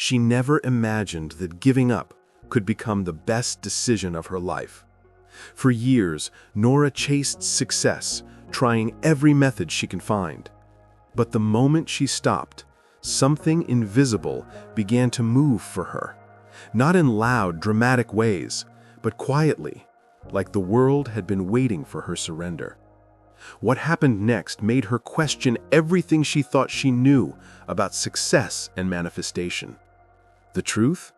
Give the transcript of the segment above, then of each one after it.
She never imagined that giving up could become the best decision of her life. For years, Nora chased success, trying every method she can find. But the moment she stopped, something invisible began to move for her. Not in loud, dramatic ways, but quietly, like the world had been waiting for her surrender. What happened next made her question everything she thought she knew about success and manifestation. The truth?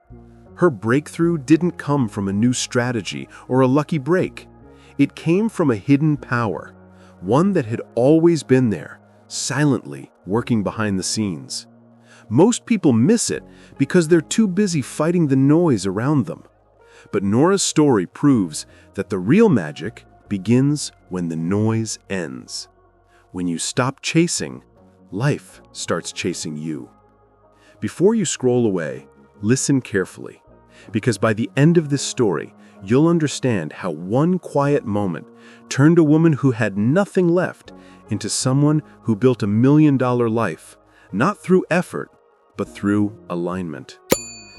Her breakthrough didn't come from a new strategy or a lucky break. It came from a hidden power, one that had always been there, silently working behind the scenes. Most people miss it because they're too busy fighting the noise around them. But Nora's story proves that the real magic begins when the noise ends. When you stop chasing, life starts chasing you. Before you scroll away, listen carefully, because by the end of this story, you'll understand how one quiet moment turned a woman who had nothing left into someone who built $1 million life, not through effort, but through alignment.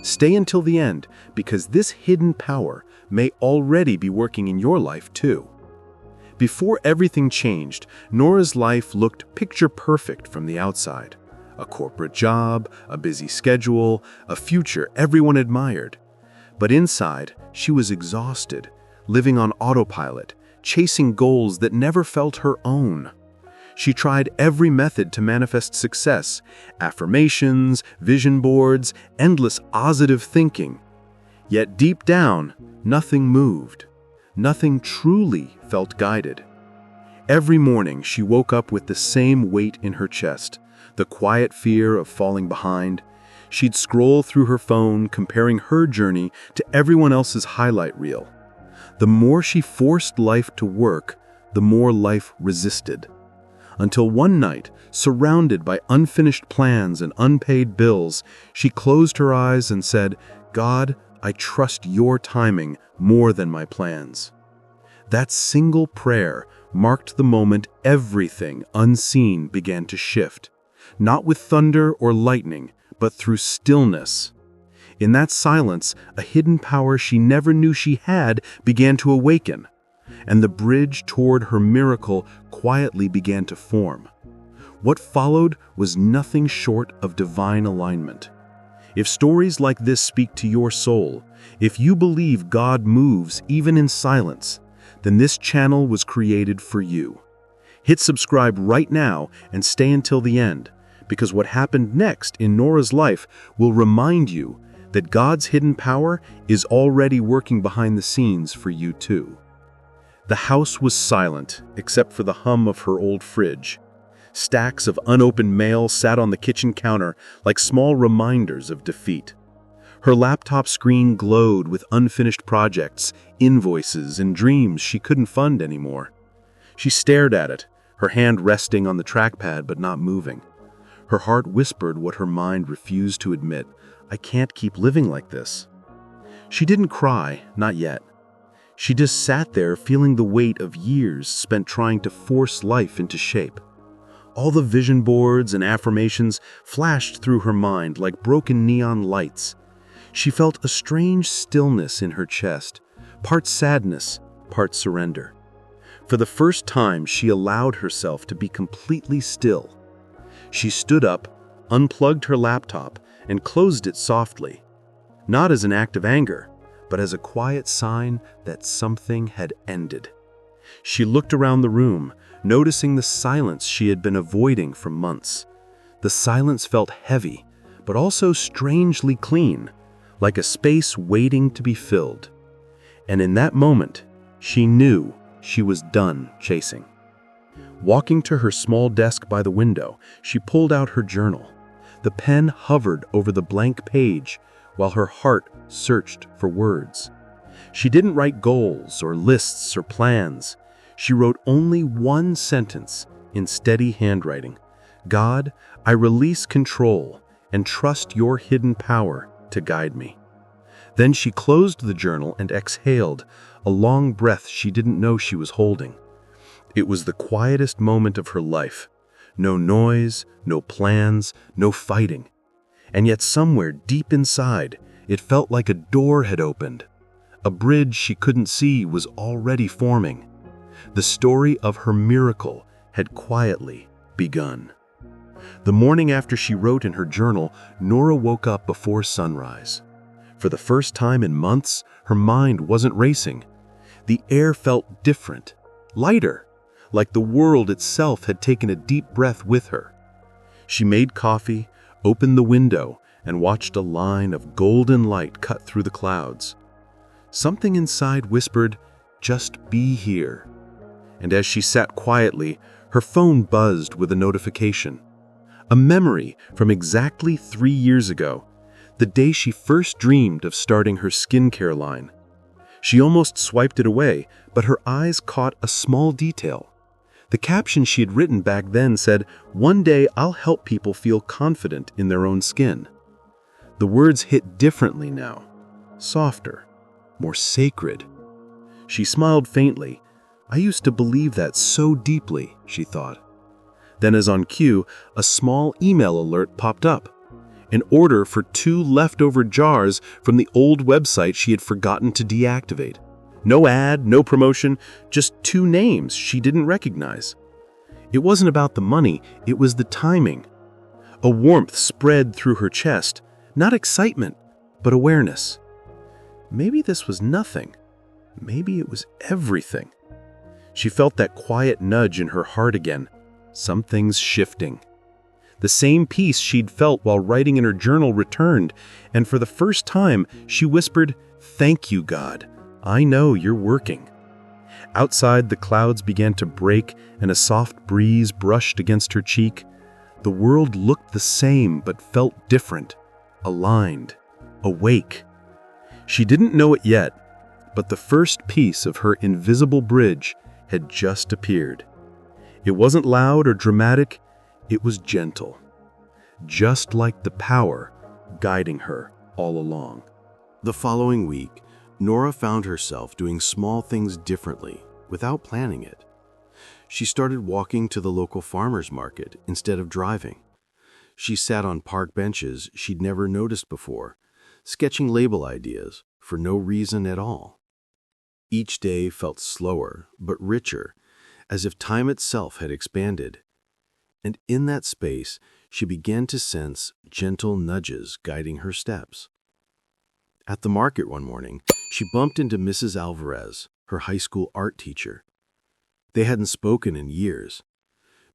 Stay until the end, because this hidden power may already be working in your life too. Before everything changed, Nora's life looked picture perfect from the outside. A corporate job, a busy schedule, a future everyone admired. But inside, she was exhausted, living on autopilot, chasing goals that never felt her own. She tried every method to manifest success: affirmations, vision boards, endless positive thinking. Yet deep down, nothing moved. Nothing truly felt guided. Every morning, she woke up with the same weight in her chest, the quiet fear of falling behind. She'd scroll through her phone, comparing her journey to everyone else's highlight reel. The more she forced life to work, the more life resisted. Until one night, surrounded by unfinished plans and unpaid bills, she closed her eyes and said, "God, I trust your timing more than my plans." That single prayer marked the moment everything unseen began to shift, not with thunder or lightning, but through stillness. In that silence, a hidden power she never knew she had began to awaken, and the bridge toward her miracle quietly began to form. What followed was nothing short of divine alignment. If stories like this speak to your soul, if you believe God moves even in silence, then this channel was created for you. Hit subscribe right now and stay until the end, because what happened next in Nora's life will remind you that God's hidden power is already working behind the scenes for you too. The house was silent, except for the hum of her old fridge. Stacks of unopened mail sat on the kitchen counter like small reminders of defeat. Her laptop screen glowed with unfinished projects, invoices, and dreams she couldn't fund anymore. She stared at it, her hand resting on the trackpad but not moving. Her heart whispered what her mind refused to admit: "I can't keep living like this." She didn't cry, not yet. She just sat there feeling the weight of years spent trying to force life into shape. All the vision boards and affirmations flashed through her mind like broken neon lights. She felt a strange stillness in her chest, part sadness, part surrender. For the first time, she allowed herself to be completely still. She stood up, unplugged her laptop, and closed it softly, not as an act of anger, but as a quiet sign that something had ended. She looked around the room, noticing the silence she had been avoiding for months. The silence felt heavy, but also strangely clean, like a space waiting to be filled. And in that moment, she knew she was done chasing. Walking to her small desk by the window, she pulled out her journal. The pen hovered over the blank page while her heart searched for words. She didn't write goals or lists or plans. She wrote only one sentence in steady handwriting: "God, I release control and trust your hidden power to guide me." Then she closed the journal and exhaled, a long breath she didn't know she was holding. It was the quietest moment of her life. No noise, no plans, no fighting. And yet somewhere deep inside, it felt like a door had opened. A bridge she couldn't see was already forming. The story of her miracle had quietly begun. The morning after she wrote in her journal, Nora woke up before sunrise. For the first time in months, her mind wasn't racing. The air felt different, lighter, like the world itself had taken a deep breath with her. She made coffee, opened the window, and watched a line of golden light cut through the clouds. Something inside whispered, "Just be here." And as she sat quietly, her phone buzzed with a notification. A memory from exactly 3 years ago, the day she first dreamed of starting her skincare line. She almost swiped it away, but her eyes caught a small detail. The caption she had written back then said, "One day I'll help people feel confident in their own skin." The words hit differently now, softer, more sacred. She smiled faintly. "I used to believe that so deeply," she thought. Then, as on cue, a small email alert popped up. An order for 2 leftover jars from the old website she had forgotten to deactivate. No ad, no promotion, just 2 names she didn't recognize. It wasn't about the money, it was the timing. A warmth spread through her chest, not excitement, but awareness. Maybe this was nothing. Maybe it was everything. She felt that quiet nudge in her heart again. Something's shifting. The same peace she'd felt while writing in her journal returned, and for the first time, she whispered, "Thank you, God. I know you're working." Outside, the clouds began to break, and a soft breeze brushed against her cheek. The world looked the same, but felt different, aligned, awake. She didn't know it yet, but the first piece of her invisible bridge had just appeared. It wasn't loud or dramatic, it was gentle, just like the power guiding her all along. The following week, Nora found herself doing small things differently without planning it. She started walking to the local farmer's market instead of driving. She sat on park benches she'd never noticed before, sketching label ideas for no reason at all. Each day felt slower but richer, as if time itself had expanded. And in that space, she began to sense gentle nudges guiding her steps. At the market one morning, she bumped into Mrs. Alvarez, her high school art teacher. They hadn't spoken in years.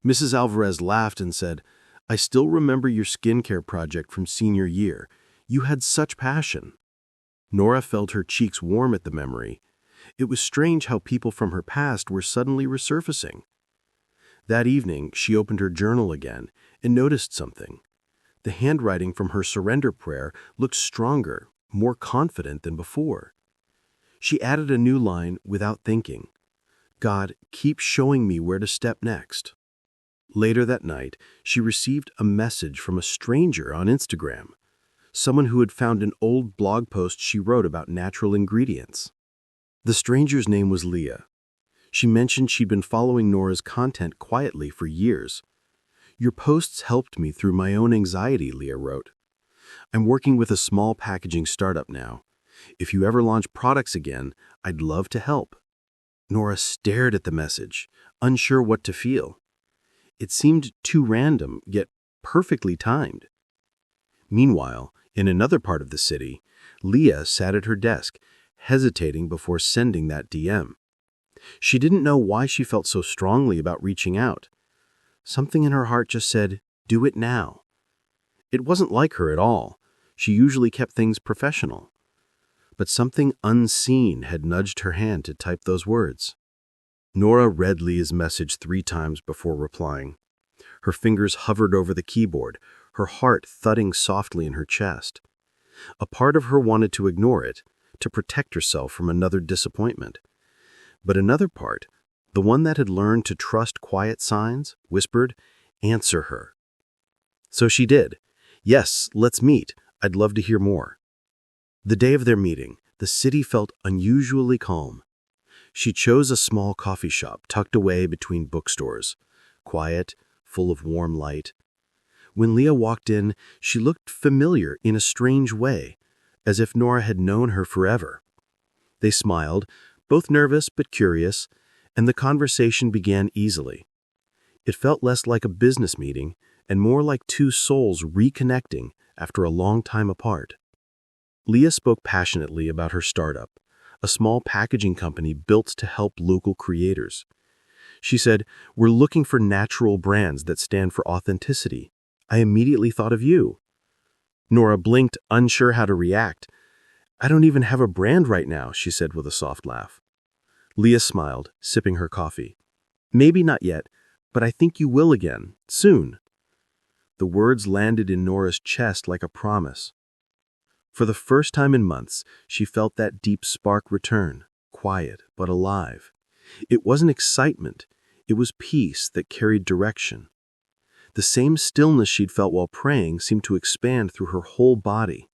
Mrs. Alvarez laughed and said, "I still remember your skincare project from senior year. You had such passion." Nora felt her cheeks warm at the memory. It was strange how people from her past were suddenly resurfacing. That evening, she opened her journal again and noticed something. The handwriting from her surrender prayer looked stronger, more confident than before. She added a new line without thinking. "God, keep showing me where to step next." Later that night, she received a message from a stranger on Instagram, someone who had found an old blog post she wrote about natural ingredients. The stranger's name was Leah. She mentioned she'd been following Nora's content quietly for years. "Your posts helped me through my own anxiety," Leah wrote. "I'm working with a small packaging startup now. If you ever launch products again, I'd love to help." Nora stared at the message, unsure what to feel. It seemed too random, yet perfectly timed. Meanwhile, in another part of the city, Leah sat at her desk, hesitating before sending that DM. She didn't know why she felt so strongly about reaching out. Something in her heart just said, "Do it now." It wasn't like her at all. She usually kept things professional. But something unseen had nudged her hand to type those words. Nora read Leah's message 3 times before replying. Her fingers hovered over the keyboard, her heart thudding softly in her chest. A part of her wanted to ignore it, to protect herself from another disappointment. But another part, the one that had learned to trust quiet signs, whispered, "Answer her." So she did. "Yes, let's meet. I'd love to hear more." The day of their meeting, the city felt unusually calm. She chose a small coffee shop tucked away between bookstores, quiet, full of warm light. When Leah walked in, she looked familiar in a strange way, as if Nora had known her forever. They smiled, both nervous but curious, and the conversation began easily. It felt less like a business meeting and more like two souls reconnecting after a long time apart. Leah spoke passionately about her startup, a small packaging company built to help local creators. She said, "We're looking for natural brands that stand for authenticity. I immediately thought of you." Nora blinked, unsure how to react. "I don't even have a brand right now," she said with a soft laugh. Leah smiled, sipping her coffee. "Maybe not yet, but I think you will again, soon." The words landed in Nora's chest like a promise. For the first time in months, she felt that deep spark return, quiet but alive. It wasn't excitement, it was peace that carried direction. The same stillness she'd felt while praying seemed to expand through her whole body.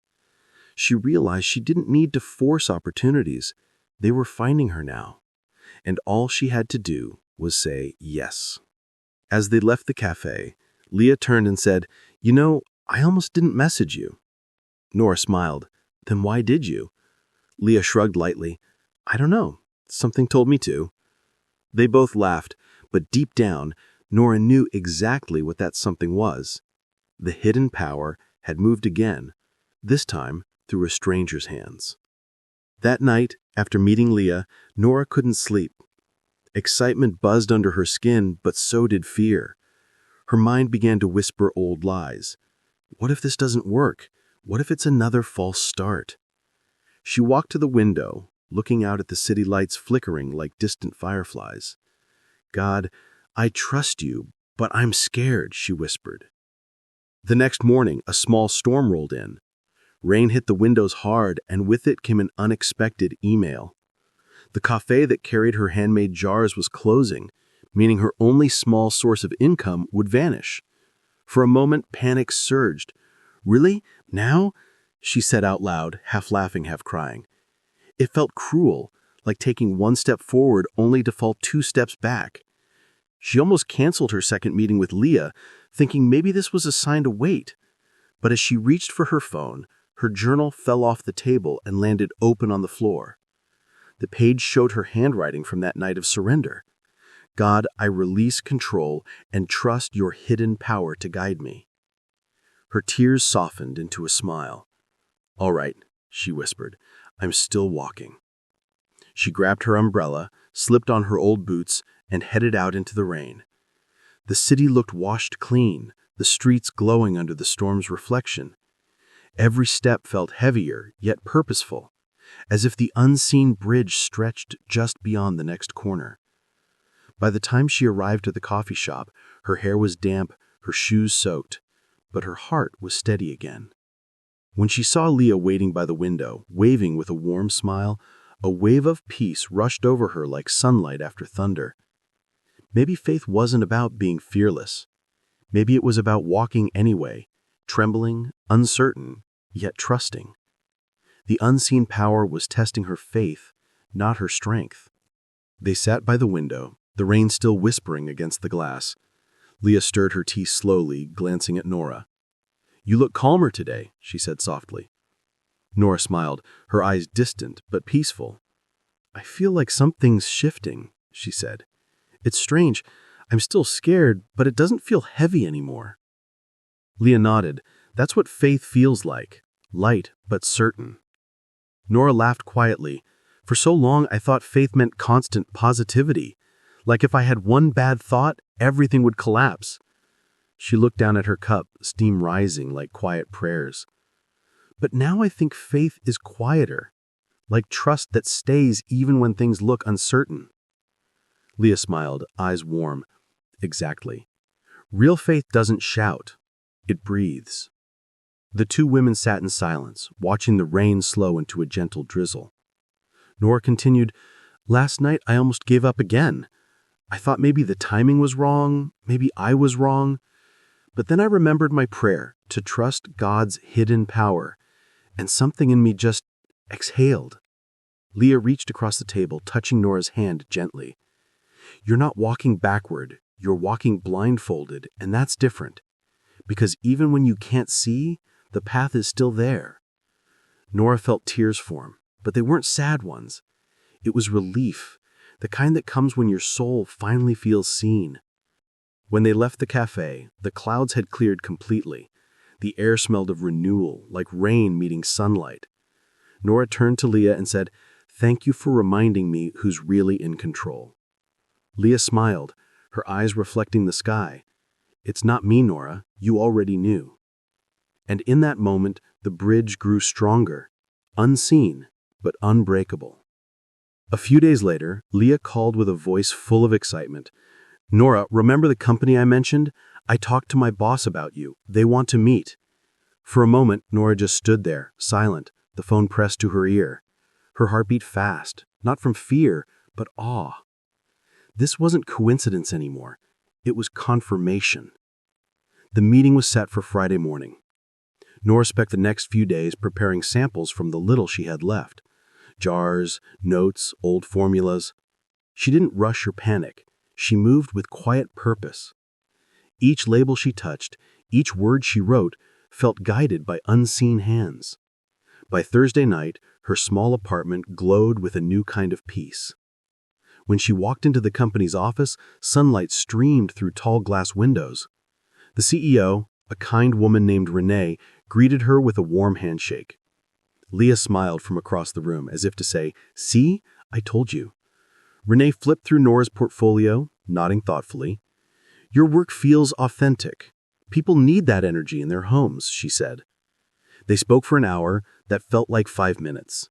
She realized she didn't need to force opportunities. They were finding her now. And all she had to do was say yes. As they left the cafe, Leah turned and said, "You know, I almost didn't message you." Nora smiled. "Then why did you?" Leah shrugged lightly. "I don't know. Something told me to." They both laughed, but deep down, Nora knew exactly what that something was. The hidden power had moved again, this time through a stranger's hands. That night, after meeting Leah, Nora couldn't sleep. Excitement buzzed under her skin, but so did fear. Her mind began to whisper old lies. What if this doesn't work? What if it's another false start? She walked to the window, looking out at the city lights flickering like distant fireflies. "God, I trust you, but I'm scared," she whispered. The next morning, a small storm rolled in. Rain hit the windows hard, and with it came an unexpected email. The cafe that carried her handmade jars was closing, meaning her only small source of income would vanish. For a moment, panic surged. "Really? Now?" she said out loud, half laughing, half crying. It felt cruel, like taking one step forward only to fall 2 steps back. She almost canceled her second meeting with Leah, thinking maybe this was a sign to wait. But as she reached for her phone, her journal fell off the table and landed open on the floor. The page showed her handwriting from that night of surrender. "God, I release control and trust your hidden power to guide me." Her tears softened into a smile. "All right," she whispered, "I'm still walking." She grabbed her umbrella, slipped on her old boots, and headed out into the rain. The city looked washed clean, the streets glowing under the storm's reflection. Every step felt heavier, yet purposeful, as if the unseen bridge stretched just beyond the next corner. By the time she arrived at the coffee shop, her hair was damp, her shoes soaked, but her heart was steady again. When she saw Leah waiting by the window, waving with a warm smile, a wave of peace rushed over her like sunlight after thunder. Maybe faith wasn't about being fearless. Maybe it was about walking anyway, trembling, uncertain, yet trusting. The unseen power was testing her faith, not her strength. They sat by the window, the rain still whispering against the glass. Leah stirred her tea slowly, glancing at Nora. "You look calmer today," she said softly. Nora smiled, her eyes distant but peaceful. "I feel like something's shifting," she said. "It's strange. I'm still scared, but it doesn't feel heavy anymore." Leah nodded. "That's what faith feels like. Light, but certain." Nora laughed quietly. "For so long, I thought faith meant constant positivity. Like if I had one bad thought, everything would collapse." She looked down at her cup, steam rising like quiet prayers. "But now I think faith is quieter, like trust that stays even when things look uncertain." Leah smiled, eyes warm. "Exactly. Real faith doesn't shout. It breathes." The two women sat in silence, watching the rain slow into a gentle drizzle. Nora continued, "Last night I almost gave up again. I thought maybe the timing was wrong, maybe I was wrong. But then I remembered my prayer to trust God's hidden power, and something in me just exhaled." Leah reached across the table, touching Nora's hand gently. "You're not walking backward, you're walking blindfolded, and that's different. because even when you can't see, the path is still there. Nora felt tears form, but they weren't sad ones. It was relief, the kind that comes when your soul finally feels seen. When they left the cafe, the clouds had cleared completely. The air smelled of renewal, like rain meeting sunlight. Nora turned to Leah and said, "Thank you for reminding me who's really in control." Leah smiled, her eyes reflecting the sky. "It's not me, Nora. You already knew." And in that moment, the bridge grew stronger, unseen, but unbreakable. A few days later, Leah called with a voice full of excitement. "Nora, remember the company I mentioned? I talked to my boss about you. They want to meet." For a moment, Nora just stood there, silent, the phone pressed to her ear. Her heart beat fast, not from fear, but awe. This wasn't coincidence anymore. It was confirmation. The meeting was set for Friday morning. Nora spent the next few days preparing samples from the little she had left. Jars, notes, old formulas. She didn't rush or panic. She moved with quiet purpose. Each label she touched, each word she wrote, felt guided by unseen hands. By Thursday night, her small apartment glowed with a new kind of peace. When she walked into the company's office, sunlight streamed through tall glass windows. The CEO, a kind woman named Renee, greeted her with a warm handshake. Leah smiled from across the room, as if to say, "See, I told you." Renee flipped through Nora's portfolio, nodding thoughtfully. "Your work feels authentic. People need that energy in their homes," she said. They spoke for an hour that felt like 5 minutes.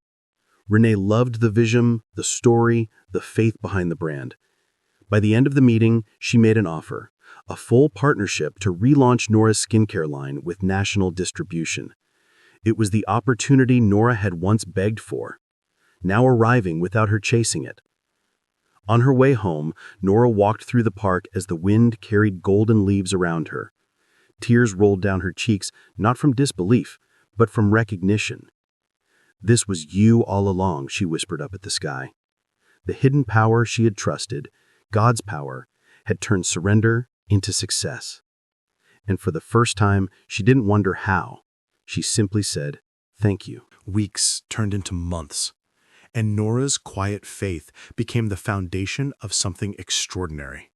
Renee loved the vision, the story, the faith behind the brand. By the end of the meeting, she made an offer, a full partnership to relaunch Nora's skincare line with national distribution. It was the opportunity Nora had once begged for, now arriving without her chasing it. On her way home, Nora walked through the park as the wind carried golden leaves around her. Tears rolled down her cheeks, not from disbelief, but from recognition. "This was you all along," she whispered up at the sky. The hidden power she had trusted, God's power, had turned surrender into success. And for the first time, she didn't wonder how. She simply said, "Thank you." Weeks turned into months, and Nora's quiet faith became the foundation of something extraordinary.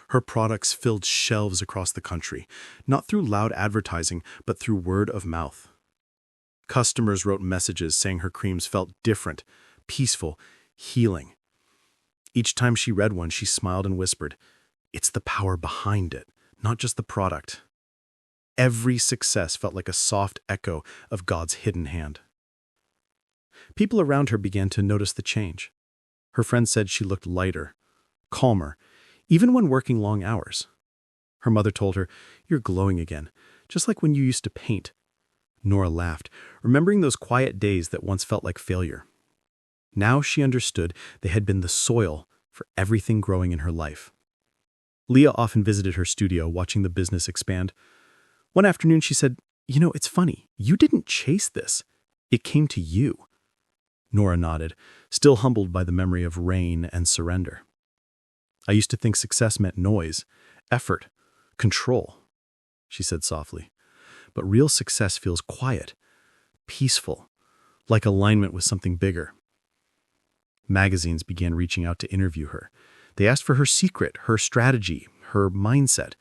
Her products filled shelves across the country, not through loud advertising, but through word of mouth. Customers wrote messages saying her creams felt different, peaceful, healing. Each time she read one, she smiled and whispered, "It's the power behind it, not just the product." Every success felt like a soft echo of God's hidden hand. People around her began to notice the change. Her friends said she looked lighter, calmer, even when working long hours. Her mother told her, "You're glowing again, just like when you used to paint." Nora laughed, remembering those quiet days that once felt like failure. Now she understood they had been the soil for everything growing in her life. Leah often visited her studio, watching the business expand. One afternoon she said, "It's funny, you didn't chase this. It came to you." Nora nodded, still humbled by the memory of rain and surrender. "I used to think success meant noise, effort, control," she said softly. "But real success feels quiet, peaceful, like alignment with something bigger." Magazines began reaching out to interview her. They asked for her secret, her strategy, her mindset.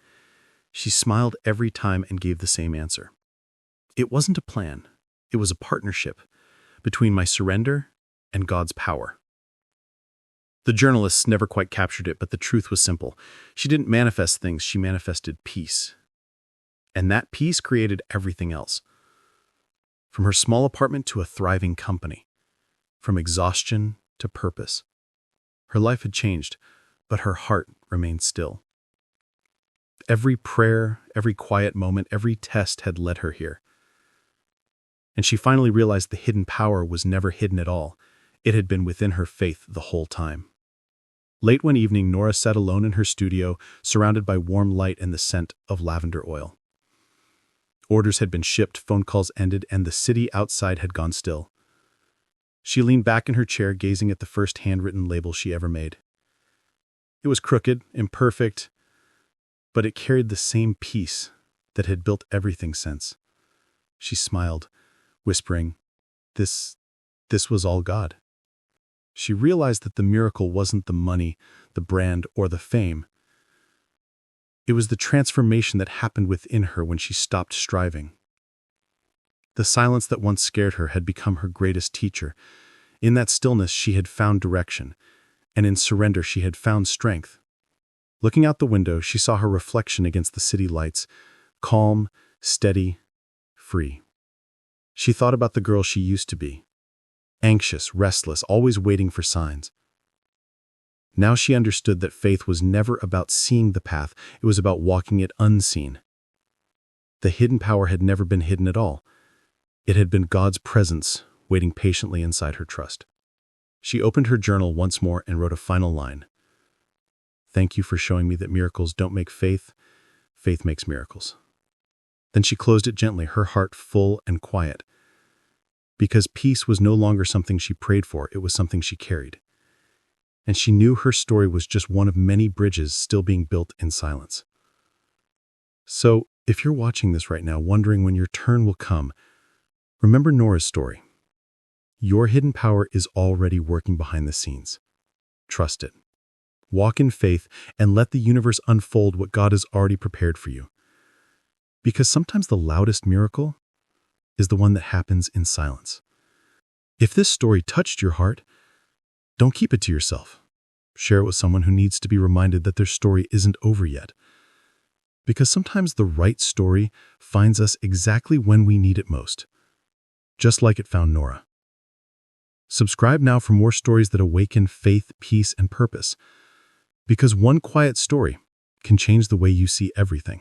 She smiled every time and gave the same answer. "It wasn't a plan. It was a partnership between my surrender and God's power." The journalists never quite captured it, but the truth was simple. She didn't manifest things, she manifested peace. And that peace created everything else. From her small apartment to a thriving company. From exhaustion to purpose. Her life had changed, but her heart remained still. Every prayer, every quiet moment, every test had led her here. And she finally realized the hidden power was never hidden at all. It had been within her faith the whole time. Late one evening, Nora sat alone in her studio, surrounded by warm light and the scent of lavender oil. Orders had been shipped, phone calls ended, and the city outside had gone still. She leaned back in her chair, gazing at the first handwritten label she ever made. It was crooked, imperfect, but it carried the same peace, that had built everything since. She smiled, whispering, This was all God. She realized that the miracle wasn't the money, the brand, or the fame. It was the transformation that happened within her when she stopped striving. The silence that once scared her had become her greatest teacher. In that stillness, she had found direction, and in surrender, she had found strength. Looking out the window, she saw her reflection against the city lights, calm, steady, free. She thought about the girl she used to be, anxious, restless, always waiting for signs. Now she understood that faith was never about seeing the path, it was about walking it unseen. The hidden power had never been hidden at all. It had been God's presence waiting patiently inside her trust. She opened her journal once more and wrote a final line. Thank you for showing me that miracles don't make faith, faith makes miracles. Then she closed it gently, her heart full and quiet. Because peace was no longer something she prayed for, it was something she carried. And she knew her story was just one of many bridges still being built in silence. So, if you're watching this right now, wondering when your turn will come, remember Nora's story. Your hidden power is already working behind the scenes. Trust it. Walk in faith and let the universe unfold what God has already prepared for you. Because sometimes the loudest miracle is the one that happens in silence. If this story touched your heart, don't keep it to yourself. Share it with someone who needs to be reminded that their story isn't over yet. Because sometimes the right story finds us exactly when we need it most, just like it found Nora. Subscribe now for more stories that awaken faith, peace, and purpose. Because one quiet story can change the way you see everything.